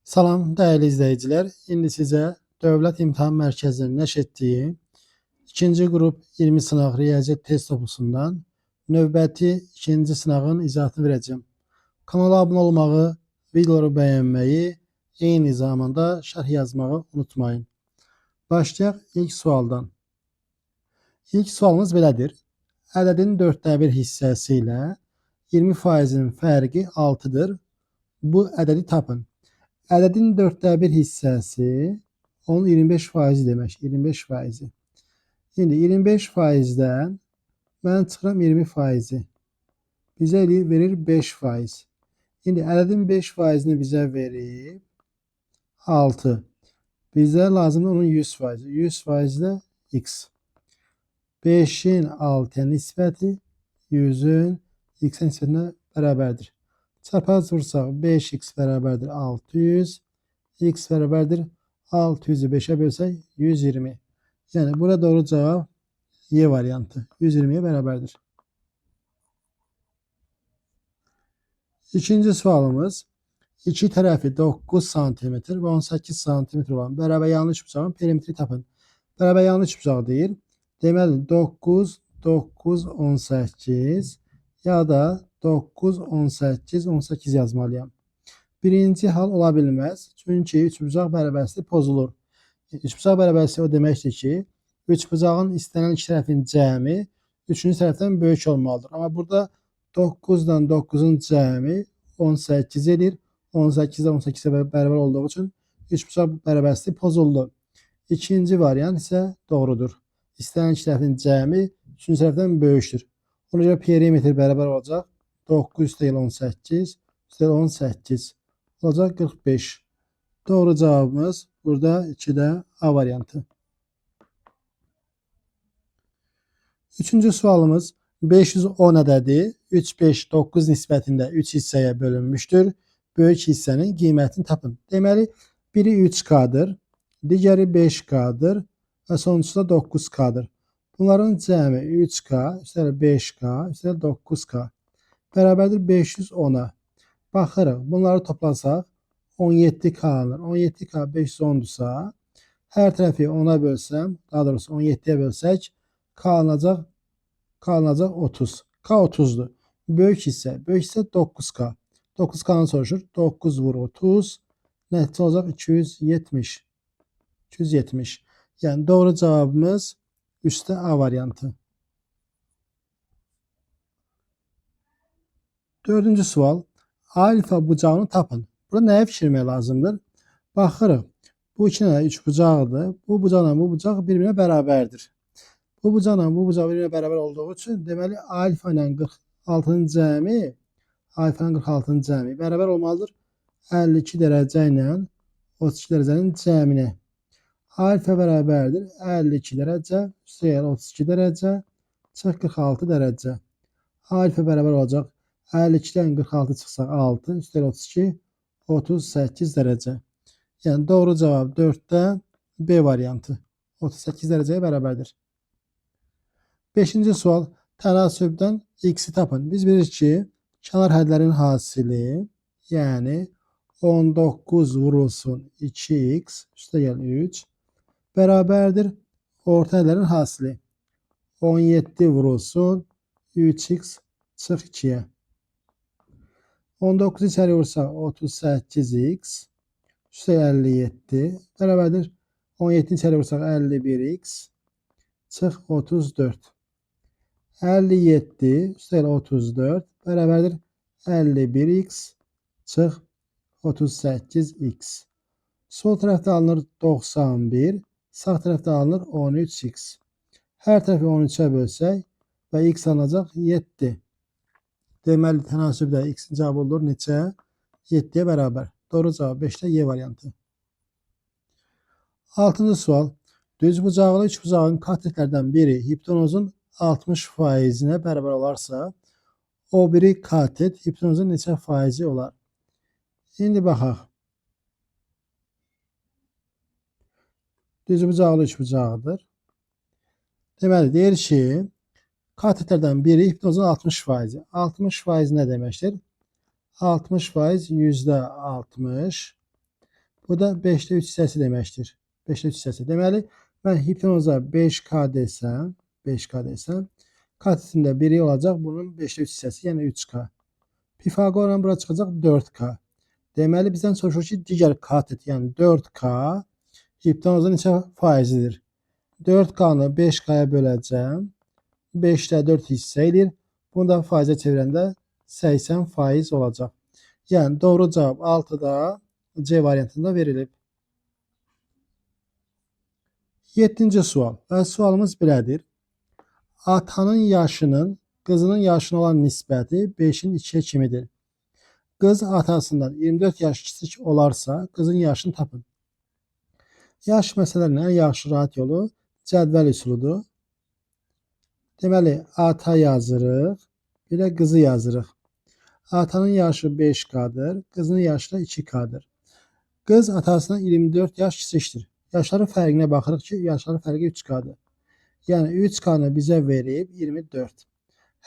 Salam, dəyərli izləyicilər. İndi sizə Dövlət İmtahan Mərkəzinin nəşr etdiyi 2-ci qrup 20 sınaq riyaziyyat test toplusundan növbəti 2-ci sınağın izahatını verəcəm. Kanala abunə olmağı, videoları bəyənməyi, eyni zamanda şərh yazmağı unutmayın. Başlayaq ilk sualdan. İlk sualımız belədir. Ədədin 1/4 hissəsi ilə 20%-nin fərqi 6-dır. Bu ədədi tapın. Ədədin 1/4 hissəsi onun 25% demək. 25%. Şimdi 25%'dən mən çıxıram 20%. Bizə verir 5%. Şimdi ədədin 5%'ni bizə verib 6. Bizə lazımdır onun 100%. 100% də x. 5'in 6'ya nisbəti 100'ün x-ə nisbətinə bərabərdir. Çarpaz vursaq 5x bərabərdir 600. X bərabərdir 600'ü 5'e bölsək 120. Yəni burada doğru cavab Y variantı. 120'ye bərabərdir. İkinci sualımız. İki tərəfi 9 cm və 18 cm olan bərabər yanlış bucağın perimetri tapın. Bərabər yanlış bucaq deyir. Deməli 9, 9, 18 ya da 9, 18, 18 yazmalıyam. Birinci hal ola bilməz. Çünki üçbucaq bərabərsizliyi pozulur. Üçbucaq bərabərsizliyi o deməkdir ki, üçbucağın istənilən iki tərəfin cəmi üçüncü tərəfdən böyük olmalıdır. Amma burada 9-dan 9'un cəmi 18 edir. 18'də 18'ə bərabər olduğu üçün üçbucaq bərabərsizliyi pozuldu. İkinci variant isə doğrudur. İstənilən iki tərəfin cəmi üçüncü tərəfdən böyükdür. Ona görə perimetr bərabər olacaq. 9 üstəgəl 18 üstəgəl 18 olacaq 45. Doğru cavabımız burada 2'də A variantı. Üçüncü sualımız 510 ədədi 3, 5, 9 nisbətində 3 hissəyə bölünmüşdür. Böyük hissənin qiymətini tapın. Deməli, biri 3K'dır, digəri 5K'dır və sonuncusu da 9K'dır. Bunların cəmi 3K, üstəgəl 5K, üstəgəl 9K bərabərdir 510'a. Baxırıq, bunları toplasaq 17K alınır. 17K 510'dursa, hər tərəfi 10'a bölsəm, daha doğrusu 17'yə bölsək, K alınacaq 30. K 30'dur. Böyük hissə 9K. 9K'nı soruşur. 9 vur 30. Nəticə olacaq 270. 270. Yəni doğru cavabımız 3'də A variantı. Dördüncü sual. Alfa bucağını tapın. Burada nəyə fikirmək lazımdır? Baxırıq. Bu iki dənə üç bucaqdır. Bu bucaqla bu bucaq bir-birinə bərabərdir. Bu bucaqla bu bucaq bir-birinə bərabər olduğu üçün deməli alfa ilə 46'nın cəmi alfanın 46'nın cəmi bərabər olmalıdır 52 dərəcə ilə 32 dərəcənin cəminə. Alfa bərabərdir 52 dərəcə üstəgəl 32 dərəcə çıx 46 dərəcə. Alfa bərabər olacaq 52'dən 46 çıxsaq 6 üstəgəl 32 38 dərəcə. Yəni doğru cavab 4'də B variantı. 38 dərəcəyə bərabərdir. 5-ci sual. Tənasübdən x-i tapın. Biz bilirik ki, kənar hədlərin hasili, yəni 19 vurulsun 2x üstəgəl 3 bərabərdir orta hədlərin hasili. 17 vurulsun 3x çıx 2'yə. 19 içəri vursaq 38x üstəgəl 57 bərabərdir 17 içəri vursaq 51x çıx 34. 57 üstəgəl 34 bərabərdir 51x çıx 38x. Sol tərəfdə alınır 91, sağ tərəfdə alınır 13x. Hər tərəfi 13'ə bölsək və x alınacaq 7. Deməli, tənasübdə x-in cavabı olur neçə? 7'yə bərabər. Doğru cavab 5'də Y variantı. 6-cı sual. Düz bucaqlı üç bucağın katetlərdən biri hipotenuzun 60%-nə bərabər olarsa, o biri katet hipotenuzun neçə faizi olar? İndi baxaq. Düz bucaqlı üç bucaqdır. Deməli, deyir ki, katetlərdən biri hipotenuzun 60%. 60% nə deməkdir? 60% %60 Bu da 5'te 3 hissəsi deməkdir. 5'te 3 hissəsi. Deməli, mən hipotenuza 5K desəm, 5K desəm, katetində biri olacaq bunun 5'te 3 hissəsi, yəni 3K. Pifagordan bura çıxacaq 4K. Deməli, bizdən soruşur ki, digər katet, yəni 4K hipotenuzun neçə faizidir? 4K-nı 5K-ya böləcəm. 5'də 4 hissə edir. Bunu da faizə çevirəndə 80% olacaq. Yəni, doğru cavab 6-da C variantında verilib. 7-ci sual. Və sualımız belədir. Atanın yaşının qızının yaşına olan nisbəti 5'in 2'ye kimidir? Qız atasından 24 yaş kiçik olarsa, qızın yaşını tapın. Yaş məsələlərinin ən yaxşı rahat yolu cədvəl üsuludur. Deməli, ata yazırıq, bir də qızı yazırıq. Atanın yaşı 5K'dır, qızının yaşı da 2K'dır. Qız atasından 24 yaş kiçikdir. Yaşları fərqinə baxırıq ki, yaşları fərqi 3K'dır. Yəni 3K'nı bizə verib 24.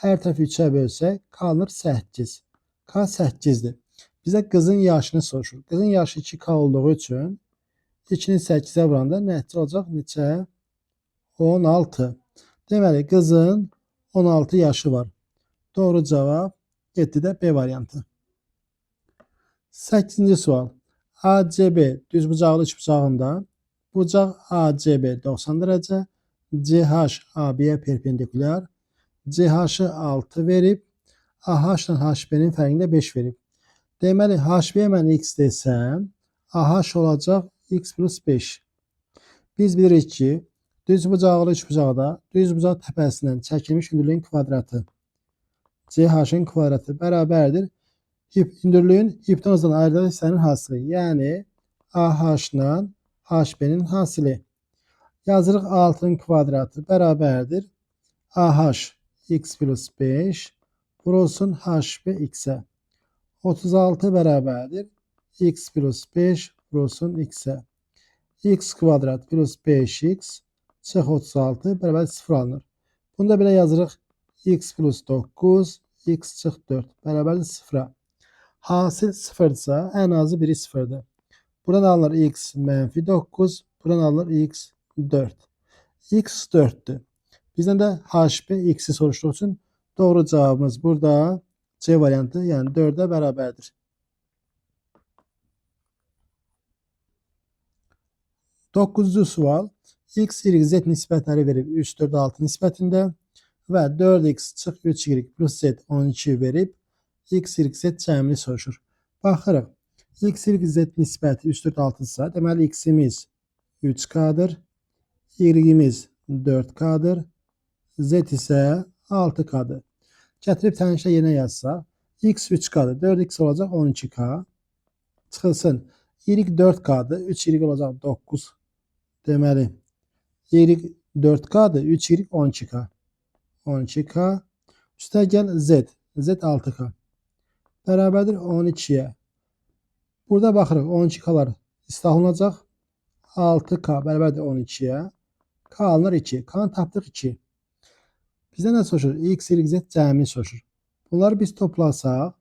Hər tərəfi 3'ə bölsək, qalır 8. K 8'dir. Bizə qızın yaşını soruşur. Qızın yaşı 2K olduğu üçün 2'ni 8'ə vuranda nəticə olacaq neçə? 16. Deməli, qızın 16 yaşı var. Doğru cavab 7'də B variantı. 8-ci sual. ACB düzbucaqlı üçbucağında bucaq ACB 90 dərəcə, CH AB'yə perpendikulyar, CH-ı 6 verib, AH ilə HB'nin fərqində 5 verib. Deməli, HB-yə mən x desəm, AH olacaq x plus 5. Biz bilirik ki, düzbucaqlı üçbucaqda düzbucaq təpəsindən çəkilmiş hündürlüyün kvadratı CH-ın kvadratı bərabərdir. Hündürlüyün hipotenuzdan ayrılan hissənin hasili. Yəni, AH-la HB-nin hasili. Yazırıq 6'nın kvadratı bərabərdir. AH x plus 5 vurulsun HB x'e. 36 bərabərdir. X plus 5 vurulsun x'e. X kvadrat plus 5x çıx 36 bərabər 0 alınır. Bunu da belə yazırıq. X plus 9 x çıx 4 bərabərdir 0'a. Hasil 0'dırsa ən azı biri 0'dır. Buradan alınır x mənfi 9, buradan alınır x 4. X 4'dür. Bizdən də HB x'i soruşduğu üçün doğru cavabımız burada C variantı, yəni 4'ə bərabərdir. 9-cu sual. X, Y, Z nisbətləri verib 3, 4, 6 nisbətində və 4x çıx 3y plus z 12 verib x, y, z cəmini soruşur. Baxırıq. X, y, z nisbəti 3, 4, 6-dırsa, deməli x-imiz 3K'dır, y-imiz 4K'dır, z isə 6K'dır. Gətirib tənişlə yerinə yazsaq, x 3K'dır, 4x olacaq 12K, çıxılsın. Y 4K'dır, 3y olacaq 9. Deməli, y 4K'dır, 3y 12K. 12K. Üstə gəl z. Z 6K. Bərabərdir 12'yə. Burada baxırıq 12K'lar islah olunacaq. 6K bərabərdir 12'yə. K alınır 2. K-nı tapdıq 2. Bizdən nə soruşur? X, Y, Z cəmini soruşur. Bunları biz toplasaq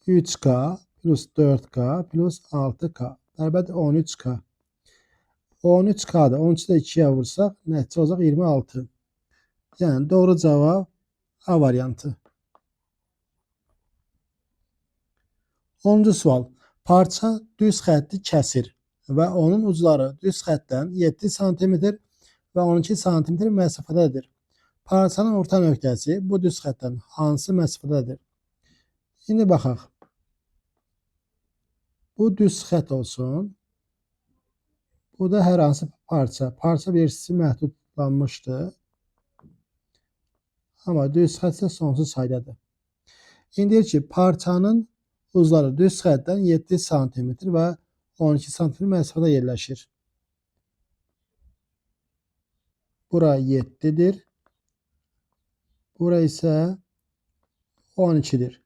3K plus 4K plus 6K bərabərdir 13K. 13K'da 13'də 2'yə vursaq nəticə olacaq 26. Yəni doğru cavab A variantı. 10-cu sual. Parça düz xətti kəsir və onun ucları düz xəttdən 7 cm və 12 cm məsafədədir. Parçanın orta nöqtəsi bu düz xəttdən hansı məsafədədir? İndi baxaq. Bu düz xətt olsun. Bu da hər hansı parça. Parça birisi məhdudlanmışdır. Amma düz xətt isə sonsuz saydadır. İndi deyir ki, parçanın uzları düz xəttdən 7 cm və 12 cm məsafədə yerləşir. Bura 7'dir. Bura isə 12'dir.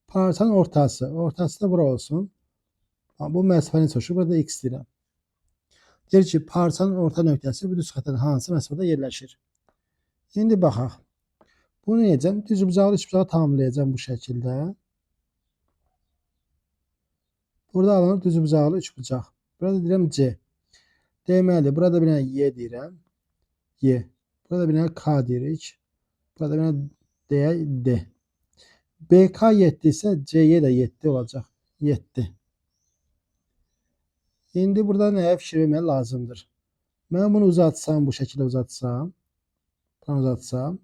Parçanın ortası. Ortası da bura olsun. Bu məsafəni soruşur. Burada x deyirəm. Deyir ki, parçanın orta nöqtəsi bu düz xəttdən hansı məsafədə yerləşir? İndi baxaq. Bunu necəm? Düzbucaqlı üçbucağı tamamlayacağım bu şəkildə. Burada alınır düz bucaqlı üç bucaq. Burada deyirəm C. Deməli, burada bir dənə Y deyirəm. Y. Burada bir dənə K deyirik. Burada bir dənə deyək D. BK 7 isə CY də 7 olacaq. 7. İndi burada nəyə fikir vermək lazımdır? Mən bunu uzatsam, bu şəkildə uzatsam, bunu uzatsam,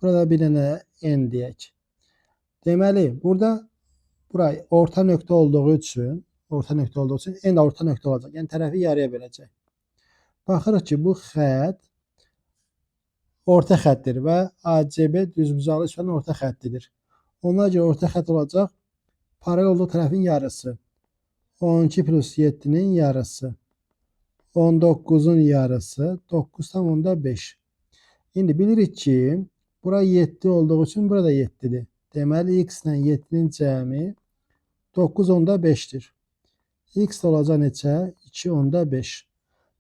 burada bir dənə N deyək. Deməli, burada burayı orta nöqtə olduğu üçün N orta nöqtə olacaq. Yəni tərəfi yarıya böləcək. Baxırıq ki, bu xətt orta xəttdir və ACB düzbucaqlı üçbənin orta xəttidir. Ona görə orta xətt olacaq paralel olduğu tərəfin yarısı. 12 plus 7'nin yarısı. 19'un yarısı. 9,5. Şimdi bilirik ki bura 7 olduğu için burada 7'dir. Deməli x ilə 7'nin cəmi 9,5'dir. X olacaq neçə? 2,5.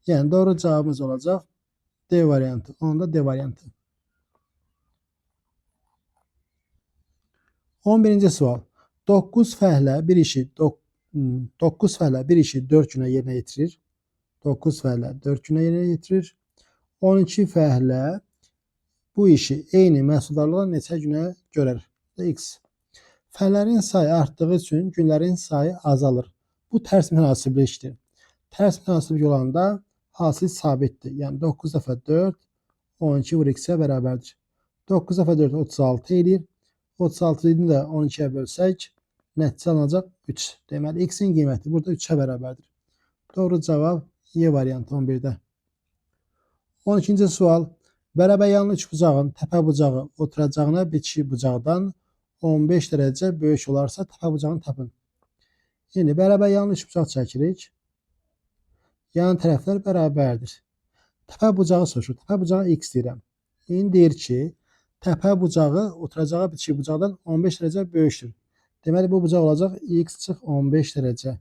Yəni doğru cavabımız olacaq D variantı. Onda D variantı. 11. sual. 9 fəhlə bir işi 9 fəhlə bir işi 4 günə yerinə yetirir. 9 fəhlə 4 günə yerinə yetirir. 12 fəhlə bu işi eyni məhsuldarlıqla neçə günə görər? X. Fəhlərin sayı artdığı üçün günlərin sayı azalır. Bu tərs münasiblikdir. Tərs münasiblik olanda hasil sabitdir. Yəni 9 dəfə 4 12 vur x-ə bərabərdir. 9 dəfə 4 36 edir. 36'ını da 12'ye bölsək nəticə alınacaq 3. Deməli x-in qiyməti burada 3'ə bərabərdir. Doğru cavab Y variantı 11'də. 12. sual. Bərabəryanlı üçbucağın təpə bucağı oturacağına bitişik bucaqdan 15 dərəcə böyük olarsa təpə bucağını tapın. Yəni bərabəryanlı üçbucaq çəkirik. Yan tərəflər bərabərdir. Təpə bucağı soruşur. Təpə bucağı x deyirəm. İndi deyir ki, təpə bucağı oturacağı bitişik bucaqdan 15 dərəcə böyükdür. Deməli bu bucaq olacaq x çıx 15 dərəcə.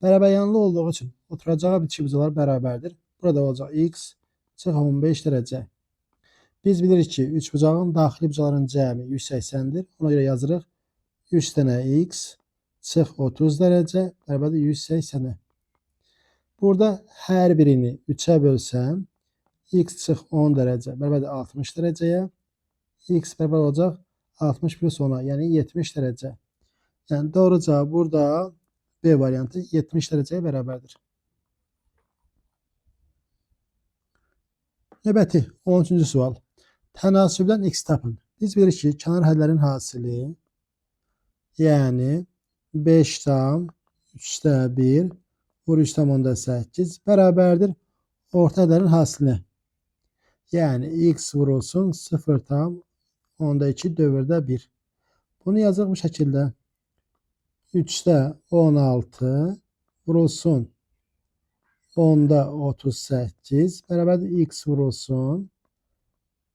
Bərabəryanlı olduğu üçün oturacağı bitişik bucaqlar bərabərdir. Burada olacaq x çıx 15 dərəcə. Biz bilirik ki, üçbucağın daxili bucaqların cəmi 180'dir. Ona görə yazırıq 3 dənə x çıx 30 dərəcə bərabərdir 180'ə. Burada hər birini 3'ə bölsəm x çıx 10 dərəcə bərabərdir 60 dərəcəyə. X bərabər olacaq 60 plus 10'a, yəni 70 dərəcə. Yəni doğru cavab burada B variantı 70 dərəcəyə bərabərdir. Növbəti 13-cü sual. Tənasübdən x tapın. Biz bilirik ki, kənar hədlərin hasili, yəni 5 tam 3'də 1 vur 3 tam 10'da 8 bərabərdir orta hədlərin hasilinə. Yəni x vurulsun 0 tam 10'da 2 dövrdə 1. Bunu yazırıq bu şəkildə. 3'də 16 vurulsun 10'da 38 bərabərdir x vurulsun.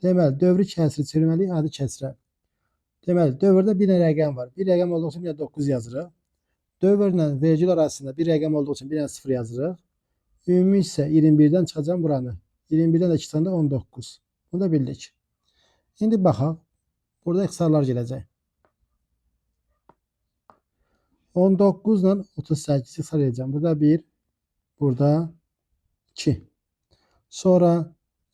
Deməli, dövrü kəsri çevirməliyik adi kəsrə. Deməli, dövrdə bir rəqəm var. Bir rəqəm olduğu üçün bir 9 yazırıq. Dövrlə vergül arasında bir rəqəm olduğu üçün bir 0 yazırıq. Ümumi isə 21'dən çıxacağım buranı. 21'dən də 2 çıxanda 19. Bunu da bildik. İndi baxaq. Burada ixtisarlar gələcək. 19 ilə 38 ixtisar edəcəm. Burada 1, burada 2. Sonra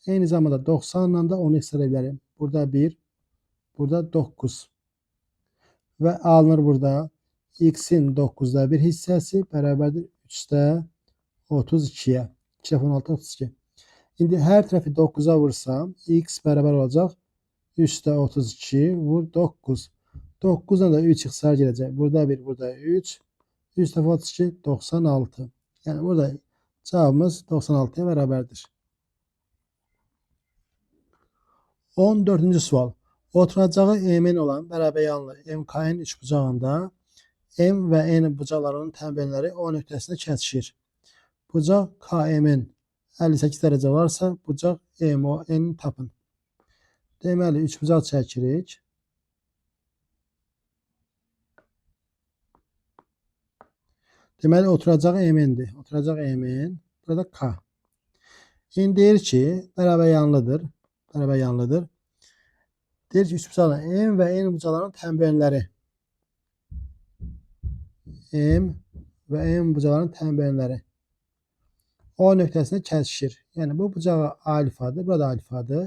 eyni zamanda 90 ilə də 10 ixtisar edə bilərim. Burada 1, burada 9. Və alınır burada x'in 9'da 1 hissəsi bərabərdir 3'də 32'yə. 2 dəfə 16, 32. İndi hər tərəfi 9'a vursam x bərabər olacaq 3'də 32 vur 9. 9'dan da 3 ixtisar gələcək. Burada 1, burada 3. 3 dəfə 32, 96. Yəni burada cavabımız 96'ya bərabərdir. 14. sual. Oturacağı MN olan bərabəryanlı MKN üçbucağında M və N bucaqlarının tənbəlləri O nöqtəsində kəsişir. Bucaq KMN 58 dərəcə varsa, bucaq MON tapın. Deməli, üçbucaq çəkirik. Deməli, oturacağı MN-dir. Oturacaq MN, burada K. İndi deyir ki, bərabəryanlıdır. Bərabəryanlıdır. Deyir ki, üçbucaqla M və N bucaqlarının tənbəlləri M və M bucaqlarının tənbəlləri O nöqtəsində kəsişir. Yəni bu bucağı alfadır, burada alfadır.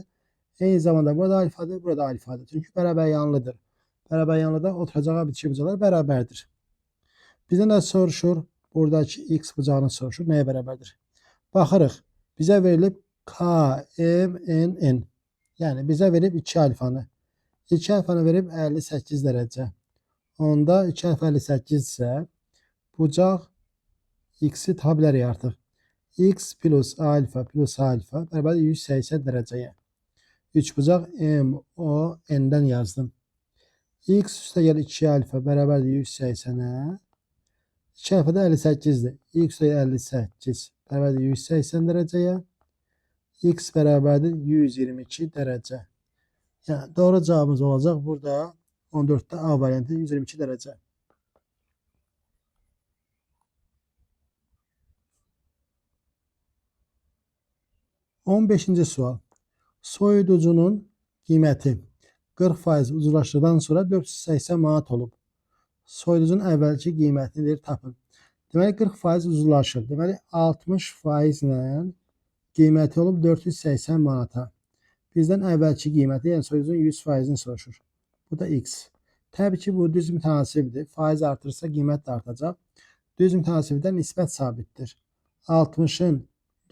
Eyni zamanda burada alfadır, burada alfadır. Çünki bərabər yanlıdır. Bərabər yanlıda oturacağı bitişik bucaqlar bərabərdir. Bizdən nə soruşur? Buradakı x bucağını soruşur. Nəyə bərabərdir? Baxırıq. Bizə verilib K, M, N, N. Yəni bizə verib 2 alfanı. 2 alfanı verib 58 dərəcə. Onda 2 alfa 58 isə bucaq x-i tapa bilərik artıq. X plus alfa bərabər 180 dərəcəyə. 3 bucaq M, O, N'dən yazdım. X üstəgəl 2 alfa bərabərdir 180-ə. 2 alfa da 58-dir. X üstəgəl 58 bərabərdir 180 dərəcəyə. X bərabərdir 122 dərəcə. Yəni doğru cavabımız olacaq burada 14-də A variantı 122 dərəcə. 15-ci sual. Soyuducunun qiyməti 40% ucuzlaşdıqdan sonra 480 manat olub. Soyuducunun əvvəlki qiymətini tapın. Deməli 40% ucuzlaşır. Deməli 60% ilə qiyməti olub 480 manata. Bizdən əvvəlki qiyməti, yəni soyuducunun 100%-ni soruşur. Bu da x. Təbii ki, bu düz mütənasibdir. Faiz artırsa qiymət də artacaq. Düz mütənasibdə nisbət sabitdir. 60-ın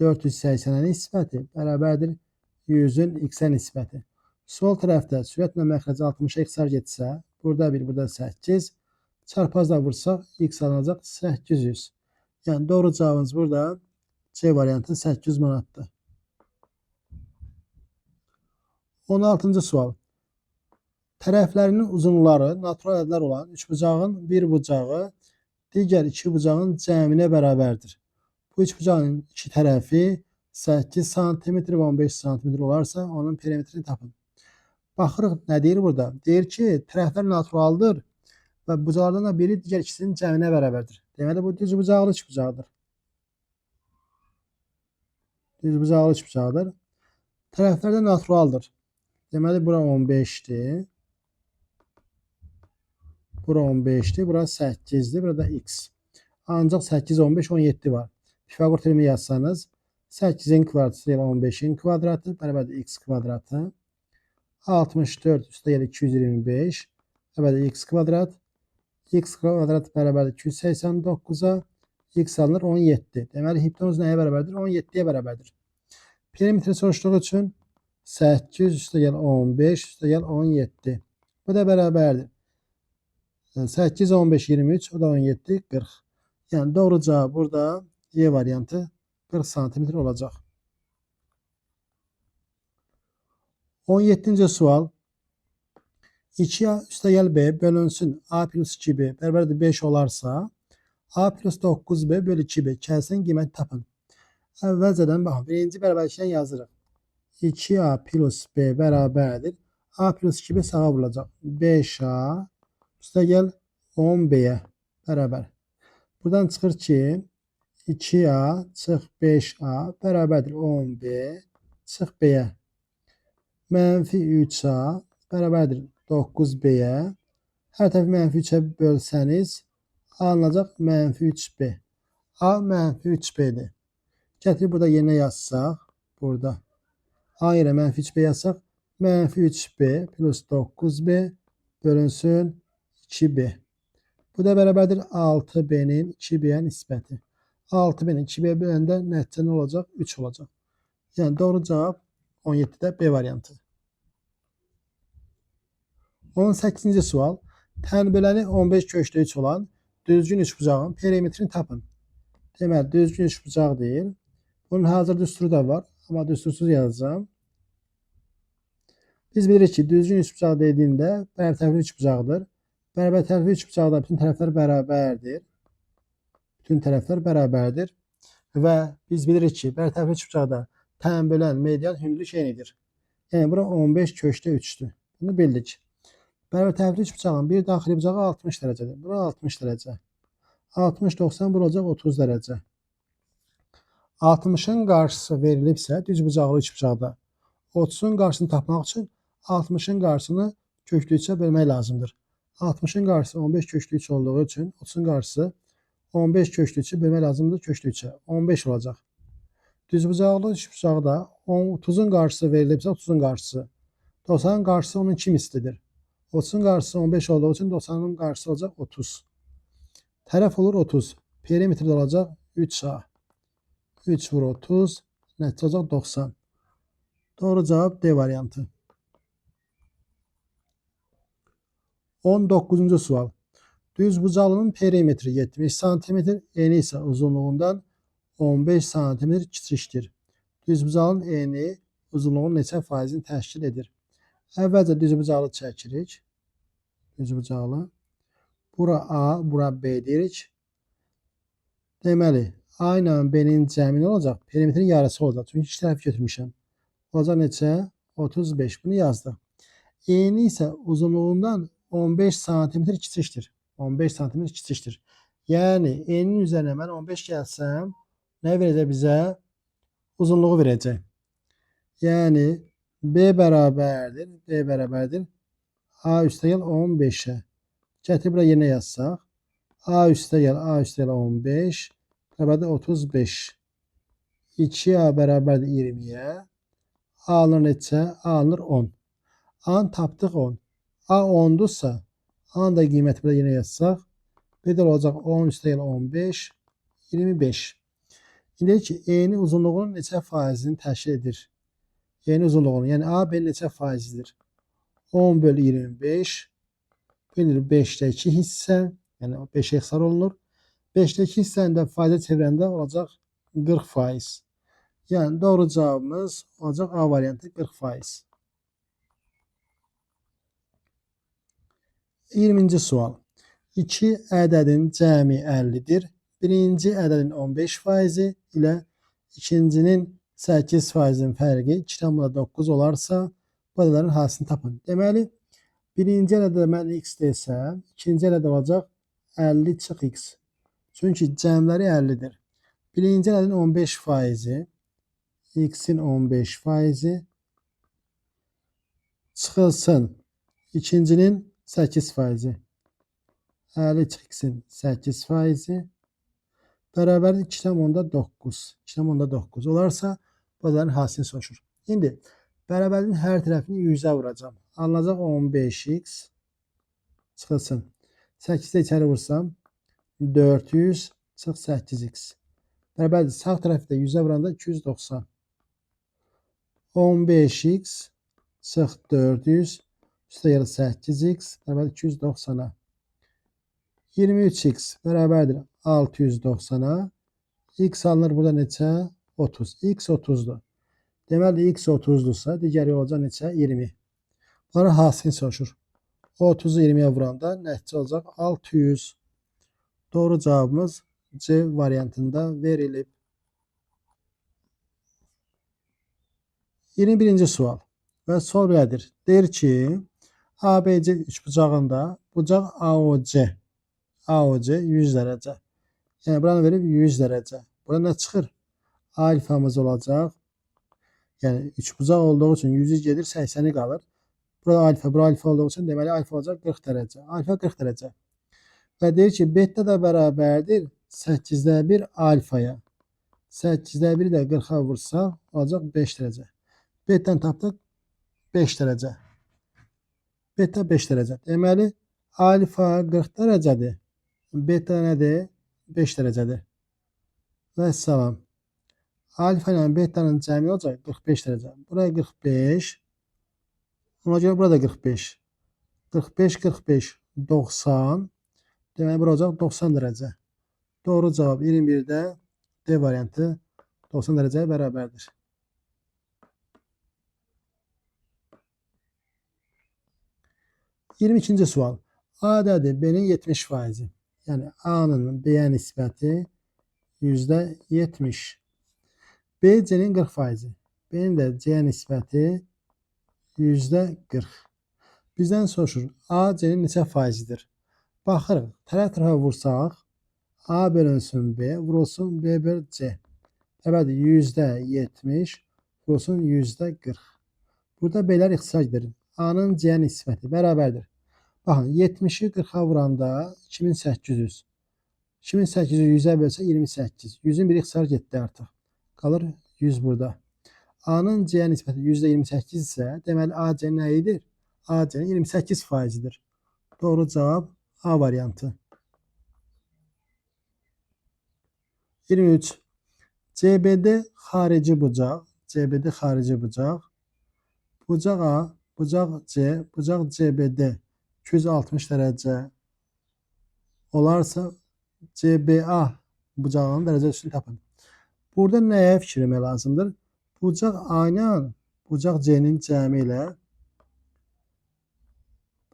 480-ə nisbəti bərabərdir 100-ün x-ə nisbəti. Sol tərəfdə sürətlə məxrəci 60-a ixtisar getsə, burada 1, burada 8, çarpazla vursaq x alınacaq 800. Yəni doğru cavabımız burada C variantı 800 manatdır. 16-cı sual. Tərəflərinin uzunluqları natural ədədlər olan üçbucağın bir bucağı digər iki bucağın cəminə bərabərdir. Bu üçbucağın iki tərəfi 8 sm və 15 sm olarsa onun perimetrini tapın. Baxırıq nə deyir burada? Deyir ki, tərəflər naturaldır və bucaqlardan da biri digər ikisinin cəminə bərabərdir. Deməli bu düz bucaqlı üçbucaqdır. Düz bucaqlı üçbucaqdır. Tərəflər də naturaldır. Deməli bura 15-dir. Bura 15-dir, bura 8-dir, burada x. Ancaq 8, 15, 17 var. Pifaqor teoremi yazsanız 8-in kvadratı ilə 15-in kvadratı bərabərdir x kvadratı. 64 üstəgəl 225 bərabərdir x kvadrat. X kvadrat bərabərdir 289-a. X alınır 17. Deməli hipotenuz nəyə bərabərdir? 17-yə bərabərdir. Perimetri soruşduğu üçün 8 üstəgəl 15 üstəgəl 17. Bu da bərabərdir. 8, 15, 23, o da 17, 40. Yəni doğru cavab burada Y variantı 40 cm olacaq. 17-ci sual. 2A üstəgəl B bölünsün A plus 2B bərabərdir 5 olarsa A plus 9B bölü 2B kəsinin qiyməti tapın. Əvvəlcədən baxın, birinci bərabərlikdən yazırıq. 2A plus B bərabərdir. A plus 2B sağa vurulacaq. 5A üstəgəl 10B-yə bərabər. Buradan çıxır ki 2A çıx 5A bərabərdir 10B çıx B-yə. Mənfi 3A bərabərdir 9B-yə. Hər tərəfi mənfi 3-ə bölsəniz alınacaq mənfi 3B. A mənfi 3B-dir. Gətirib burada yerinə yazsaq, burada A yerə mənfi 3B yazsaq, mənfi 3B plus 9B bölünsün 2B. Bu da bərabərdir 6B-nin 2B-yə nisbəti. 6B-nin 2B-yə böləndə nəticə nə olacaq? 3 olacaq. Yəni doğru cavab 17-də B variantı. 18-ci sual. Tənbələri 15 köşkdə 3 olan düzgün üçbucağın perimetrini tapın. Deməli, düzgün üçbucaq deyil. Bunun hazır düsturu da var, amma düstursuz yazacağım. Biz bilirik ki, düzgün üçbucaq dediyində bərabər tərəfli üçbucaqdır. Bərabər tərəfli üçbucaqda bütün tərəflər bərabərdir. Bütün tərəflər bərabərdir. Və biz bilirik ki, bərabər tərəfli üçbucaqda tən bölən median hündürlük eynidir. Yəni, bura 15 köşkdə 3-dür. Bunu bildik. Bərabər tərəfli üçbucağın bir daxili bucağı 60 dərəcədir. Bura 60 dərəcə. 60, 90 bura olacaq 30 dərəcə. 60-ın qarşısı verilibsə, düz bucaqlı üçbucaqda 30-un qarşısını tapmaq üçün 60-ın qarşısını köklü 3-ə bölmək lazımdır. 60-ın qarşısı 15 köklü 3 olduğu üçün 30-un qarşısı 15 köklü 3'ü bölmək lazımdır köklü 3'ə. 15 olacaq. Düzbucaqlı üçbucaqda 30'un qarşısı verilibsə 30'un qarşısı. 90'ın qarşısı onun 2 mislidir. 30'un qarşısı 15 olduğu için 90'ın qarşısı olacaq 30. Tərəf olur 30. Perimetrdə olacaq 3A. 3 vur 30. Nəticə olacaq 90. Doğru cavab D variantı. 19. sual. Düzbucağlının perimetri 70 cm, eni ise uzunluğundan 15 cm kiçikdir. Düzbucağlının eni uzunluğunun neçə faizini təşkil edir? Əvvəlcə düzbucaqlı çəkirik. Düzbucaqlı. Bura A, bura B deyirik. Deməli, A ilə B-nin cəmi nə olacaq? Perimetrin yarısı olacaq. Çünki iki tərəf götürmüşəm. Olacaq neçə? 35. Bunu yazdıq. Eni isə uzunluğundan 15 cm kiçikdir. 15 cm kiçikdir. Yəni, eninin üzərinə mən 15 gəlsəm, nə verəcək bizə? Uzunluğu verəcək. Yəni, B bərabərdir. B bərabərdir. A üstə gəl 15'ə. Gətir bura yerinə yazsaq. A üstə gəl 15. Bərabərdir 35. 2A bərabərdir 20'yə. A alınır neçə? A alınır 10. A'nı tapdıq 10. A 10'dursa, A'nın da qiyməti burada yine yazsaq. Bedel olacaq 10 üstə gəl 15. 25. İndi ki, E'nin uzunluğunun neçə faizini təşkil edir? E'nin uzunluğunu, yəni A, B'nin neçə faizidir? 10 bölü 25. Bölür 5'də 2 hissə. Yəni 5'ə ixtisar olunur. 5'də 2 hissəni də faizə çevirəndə olacaq 40%. Yəni doğru cavabımız olacaq A variantı 40%. 20. sual. 2 ədədin cəmi 50'dir. Birinci ədədin 15% ilə ikincinin 8%'in fərqi 2,9 olarsa, bu ədədlərin hasını tapın. Deməli, birinci ədədə mən x desəm, ikinci ədəd olacaq 50 çıx x. Çünki cəmləri 50'dir. Birinci ədədin 15%, x'in 15% çıxılsın ikincinin 8%. 50 çıx x'in 8% bərabərdir 2,9. 2,9 olarsa, bu ədədlərin hasını soruşur. İndi, bərabərliyin hər tərəfini 100'ə vuracam. Alınacaq 15x çıxılsın. 8'də içəri vursam 400 çıx 8x. Bərabərdir sağ tərəfdə 100'ə vuranda 290. 15x çıx 400 üstə gəlir 8x bərabərdir 290'a. 23x bərabərdir 690'a. X alınır burada neçə? 30. X 30'dur. Deməli x 30'dursa digəri olacaq neçə? 20. Bunların hasını soruşur. 30'u 20'ye vuranda nəticə olacaq 600. Doğru cavabımız C variantında verilib. 21. sual və sual belədir. Deyir ki, ABC üçbucağında bucaq AOC 100 dərəcə. Yəni buranı verib 100 dərəcə. Burada nə çıxır? Alfamız olacaq. Yəni üçbucaq olduğu üçün 100 gedir 80'i qalır. Burada alfa olduğu için deməli alfa olacaq 40 dərəcə. Alfa 40 dərəcə. Və deyir ki, beta da bərabərdir 8'də 1 alfaya. 8'də 1'i də 40'a vursaq olacaq 5 dərəcə. Beta'nı tapdıq 5 dərəcə. Beta 5 dərəcə. Deməli alfa 40 dərəcədir. Beta nədir? 5 dərəcədir. Və salam. Alfa ilə beta'nın cəmi olacaq 45 dərəcə. Buraya 45. Ona görə burada 45. 45, 45, 90. Deməli, bura olacaq 90 dərəcə. Doğru cavab 21'də D variantı 90 dərəcəyə bərabərdir. 22. sual. A ədədi B-nin 70%. Yəni A'nın B-yə nisbəti %70. B C-nin 40%. B-nin də C-yə nisbəti %40. Bizdən soruşur, A C-nin neçə faizidir? Baxırıq, tərəf-tərəfə vursaq, A bölünsün B, vurulsun B böl C. Bəli, %70 vurulsun %40. Burada B'lər ixtisar edir. A'nın C-yə nisbəti bərabərdir. Baxın, 70'i 40'a vuranda 2800. 2800'ü 100'ə bölsə 28. 100'ün biri ixtisar getdi artıq. Qalır 100 burada. A'nın C'yə nisbəti %28 isə, deməli AC nə idir? AC 28%-dir. Doğru cavab A variantı. 23. CBD xarici bucaq. CBD xarici bucaq. Bucaq A, bucaq C, bucaq CBD 260 dərəcə olarsa CBA bucağının dərəcə ölçüsünü tapın. Burada nəyə fikir etmək lazımdır? Bucaq A ilə bucaq C'nin cəmi ilə,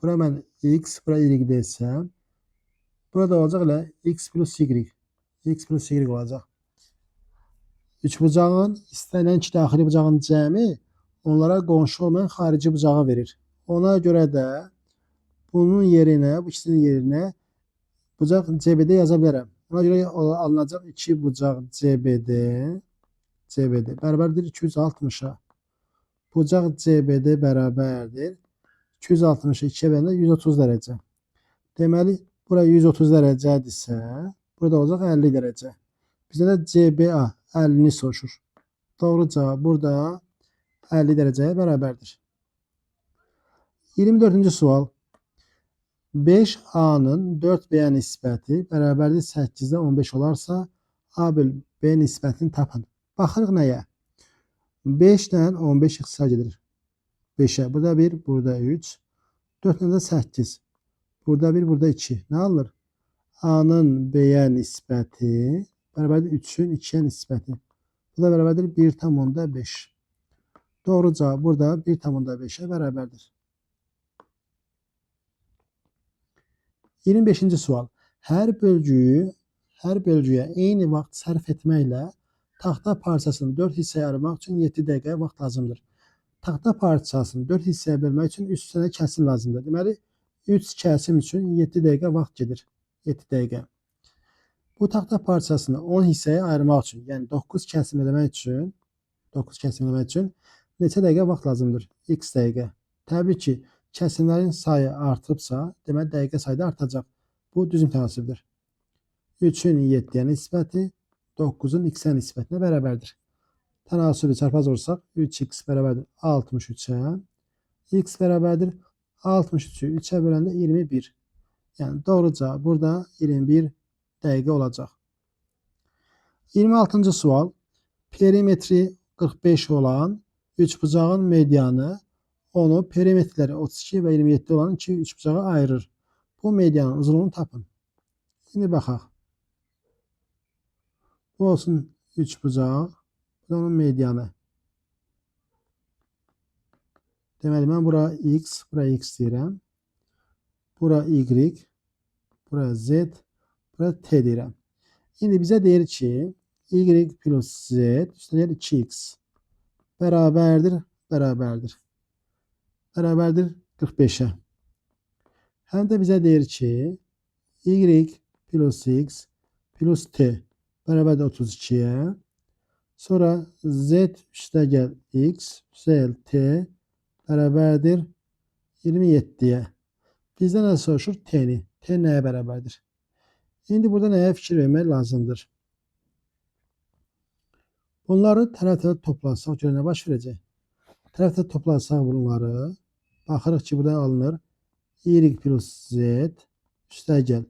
bura mən X, bura Y desəm, burada olacaq elə X plus Y. X plus Y olacaq. Üç bucağın istənilən iki daxili bucağın cəmi onlara qonşu olmayan xarici bucağı verir. Ona görə də bunun yerinə, bu ikisinin yerinə bucaq CBD yaza bilərəm. Ona görə alınacaq 2 bucaq CBD bərabərdir 260'a. Bucaq CBD bərabərdir 260'ı 2'ye böləndə 130 dərəcə. Deməli, bura 130 dərəcədirsə, burada olacaq 50 dərəcə. Bizdə də CBA 50'ni soruşur. Doğru cavab burada 50 dərəcəyə bərabərdir. 24-cü sual. 5A'nın 4B'yə nisbəti bərabərdir 8'də 15 olarsa, A bölü B nisbətini tapın. Baxırıq nəyə? 5 ilə 15 ixtisar gedir. 5'ə. Burada 1, burada 3. 4 ilə də 8. Burada 1, burada 2. Nə alınır? A'nın B'yə nisbəti bərabərdir 3'ün 2'yə nisbəti. Bu da bərabərdir 1,5. Doğru cavab burada 1,5'ə bərabərdir. 25-ci sual. Hər bölgüyə eyni vaxt sərf etməklə taxta parçasını 4 hissəyə ayırmaq üçün 7 dəqiqə vaxt lazımdır. Taxta parçasını 4 hissəyə bölmək üçün 3 dənə kəsim lazımdır. Deməli, 3 kəsim üçün 7 dəqiqə vaxt gedir. 7 dəqiqə. Bu taxta parçasını 10 hissəyə ayırmaq üçün, yəni 9 kəsim eləmək üçün neçə dəqiqə vaxt lazımdır? X dəqiqə. Təbii ki, kəsimlərin sayı artıbsa, deməli dəqiqə sayı da artacaq. Bu düzüm tənasibdir. 3'ün 7'yə nisbəti 9'un X'ə nisbətinə bərabərdir. Tənasübü çarpaz olursak 3x bərabərdir 63'ə. X bərabərdir 63'ü 3'ə böləndə 21. Yəni doğru cavab burada 21 dəqiqə olacaq. 26-cı sual. Perimetri 45 olan 3 bucağın medianı onu perimetrləri 32 və 27 olan 2 üçbucağa ayırır. Bu medianın uzunluğunu tapın. Şimdi baxaq. Bu olsun 3 bucaq. Bu da onun medianı. Deməli, mən bura X, bura X deyirəm. Bura Y, bura Z, bura T deyirəm. İndi bizə deyir ki, Y plus Z üstəgəl 2X bərabərdir 45'ə. Həm də bizə deyir ki, Y plus X plus T bərabərdir 32'yə. Sonra Z üstəgəl X üstəgəl T bərabərdir 27'yə. Bizdən nə soruşur? T'ni. T nəyə bərabərdir? İndi burada nəyə fikir vermək lazımdır? Bunları tərəf-tərəf toplasaq görə nə baş verəcək? Tərəf-tərəf toplasaq bunları, baxırıq ki, burada alınır Y plus Z üstəgəl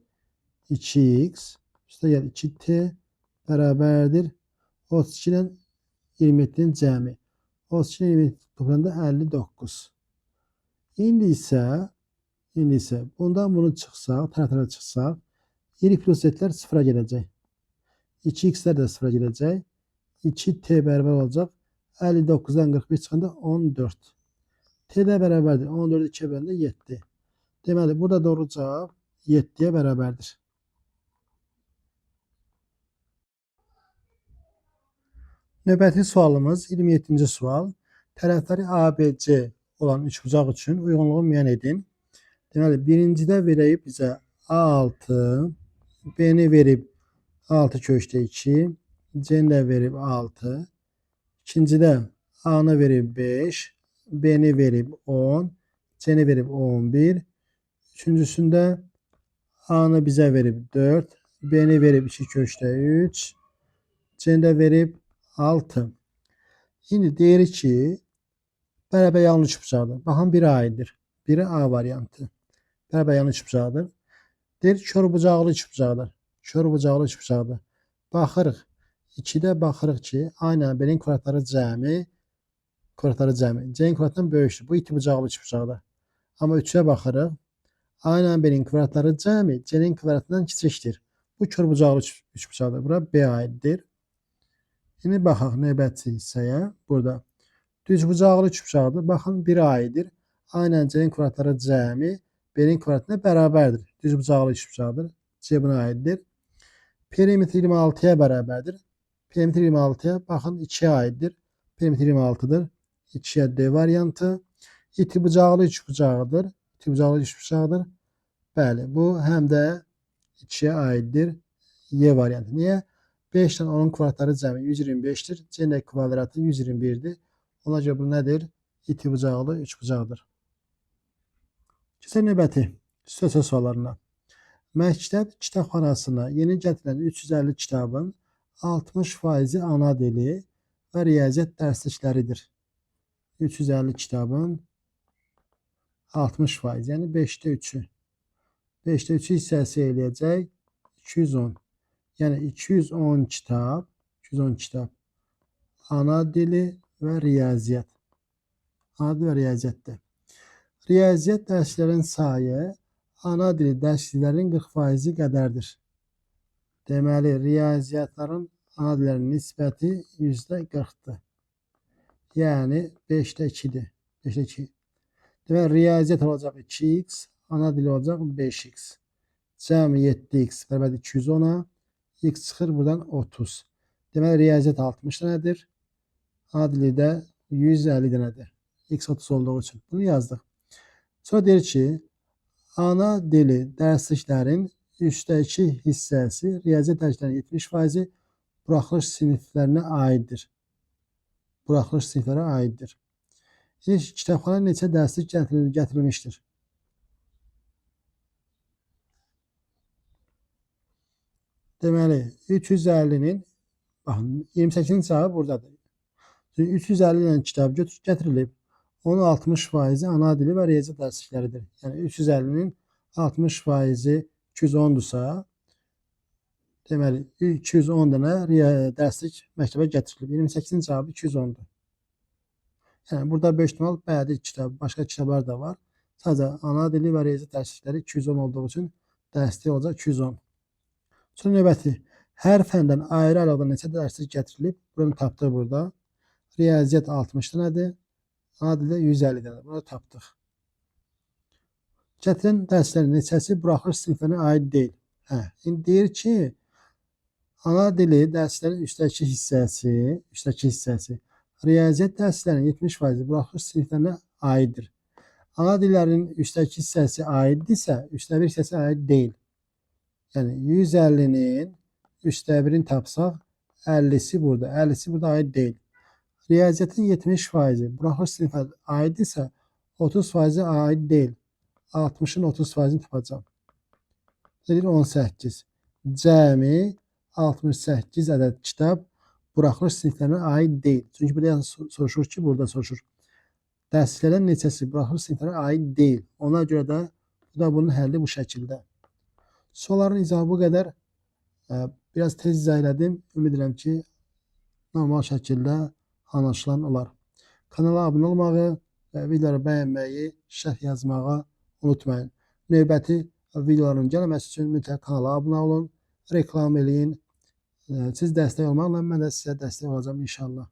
2X üstəgəl 2T bərabərdir 32 ilə 27'nin cəmi. 32 ilə 27 toplamda 59. İndi isə bundan bunu çıxsaq, tərəf-tərəf çıxsaq, Y plus Z-lər sıfıra gələcək. 2X-lər də sıfıra gələcək. 2T bərabər olacaq. 59'dan 41 çıxanda 14. T də bərabərdir. 14'ü 2'ye böləndə 7. Deməli, burada doğru cavab 7'yə bərabərdir. Növbəti sualımız 27-ci sual. Tərəfləri ABC olan üçbucaq üçün uyğunluğu müəyyən edin. Deməli, birincidə verib bizə A6, B-ni verib 6 köşdə 2, C-ni də verib 6. İkincidə A-nı verib 5, B-ni verib 10, C-ni verib 11. Üçüncüsündə A-nı bizə verib 4, B'ni verib 2 köşdə 3. C-ni də verib 6. İndi deyirik ki, bərabər yanlış üçbucaqdır. Baxın, biri aiddir. Biri A variantı. Bərabər yanlış üçbucaqdır. Deyir körbucaqlı üçbucaqdır. Körbucaqlı üçbucaqdır. Baxırıq. 2-də baxırıq ki, aynen B-nin kvadratları cəmi C-nin kvadratından böyükdür. Bu ikibucaqlı üçbucaqdır. Amma 3-ə baxırıq. Aynen B-nin kvadratları cəmi C-nin kvadratından kiçikdir. Bu körbucaqlı üçbucaqdır. Bura B aiddir. Şimdi baxaq növbətçi hissəyə. Burada düzbucaqlı üçbucaqdır. Baxın, biri aiddir. Aynen C-nin kvadratları cəmi B-nin kvadratına bərabərdir. Düzbucaqlı üçbucaqdır. C buna aiddir. Perimetr 26'ya bərabərdir. Perimetr 26'ya baxın 2'ye aiddir. Perimetr 26'dır. 2'ye D variantı. İtibucaqlı üçbucaqdır. İtibucaqlı üçbucaqdır. Bəli, bu həm də 2'ye aiddir. Y variantı. Niyə? 5 ilə 10'un kvadratları cəmi 125'dir. C-nin kvadratı 121'dir. Ona görə bu nədir? İtibucaqlı üçbucaqdır. Keçək növbəti söz suallarına. Məktəb kitabxanasına yeni gətirilən 350 kitabın 60% ana dili və riyaziyyat dərslikləridir. 350 kitabın 60%, yəni 5'də 3'ü. 5'də 3'ü hissəsi eləyəcək 210. Yəni 210 kitab ana dili və riyaziyyat. Ana dil və riyaziyyatdır. Riyaziyyat dərslərin sayı ana dili dərsliklərin 40% qədərdir. Deməli, riyaziyyatların ana dillərin nisbəti %40'dır. Yəni 5'də 2'dir. 5'də 2. Deməli, riyaziyyat olacaq 2x, ana dili olacaq 5x. Cəmi 7x bərabər 210'a. X çıxır buradan 30. Deməli, riyaziyyat 60 dənədir. Ana dili də 150 dənədir. X 30 olduğu üçün bunu yazdıq. Sonra deyir ki, ana dili dərsliklərin 3'də 2 hissəsi riyaziyyat dərsliklərinin 70%-i buraxılış siniflərinə aiddir. Buraxılış siniflərə aiddir. Kitabxana neçə dərslik gətirilmişdir? Deməli, 350'nin baxın, 28'in cavabı buradadır. 350 ilə kitab gətirilib. Onun 60%-i ana dili və riyaziyyat dərslikləridir. Yəni 350'nin 60%-i 210'dursa, deməli 210 dənə dərslik məktəbə gətirilib. 28'in cavabı 210'dur. Yəni burada 5 ihtimal bədi kitab, başqa kitablar da var. Sadəcə ana dili və riyaziyyat dərslikləri 210 olduğu üçün dərslik olacaq 210. Sonra növbəti hər fəndən ayrı-ayrılıqda neçə dərslik gətirilib? Bunu tapdıq burada. Riyaziyyat 60 dənədir. Ana dildə 150 dənədir. Bunu tapdıq. Gətirilən dərslərin neçəsi buraxılış siniflərinə aid deyil? İndi deyir ki, ana dili dərslərin 3'də 2 hissəsi, riyaziyyat dərslərinin 70% buraxılış siniflərinə aiddir. Ana dillərin 3'də 2 hissəsi aiddirsə, 3'də 1 hissəsi aid deyil. Yəni 150'nin 3'də 1'ini tapsaq, 50'si burada aid deyil. Riyaziyyatın 70%-i buraxılış siniflərinə aiddirsə, 30%-i aid deyil. 60'ın 30%'ini tapacağım. Nedir? 18. Cəmi 68 ədəd kitab buraxılış siniflərinə aid deyil. Çünki burada soruşur ki, burada soruşur. Dərsliklərdən neçəsi buraxılış siniflərinə aid deyil. Ona görə də bu da bunun həlli bu şəkildə. Sualların izahı bu qədər. Biraz tez izah elədim. Ümid edirəm ki, normal şəkildə anlaşılan olar. Kanala abunə olmağı və videoları bəyənməyi, şərh yazmağı unutmayın. Növbəti videoların gəlməsi üçün mütləq kanala abunə olun, reklam eləyin. Siz dəstək olmaqla mən də sizə dəstək olacağım inşallah.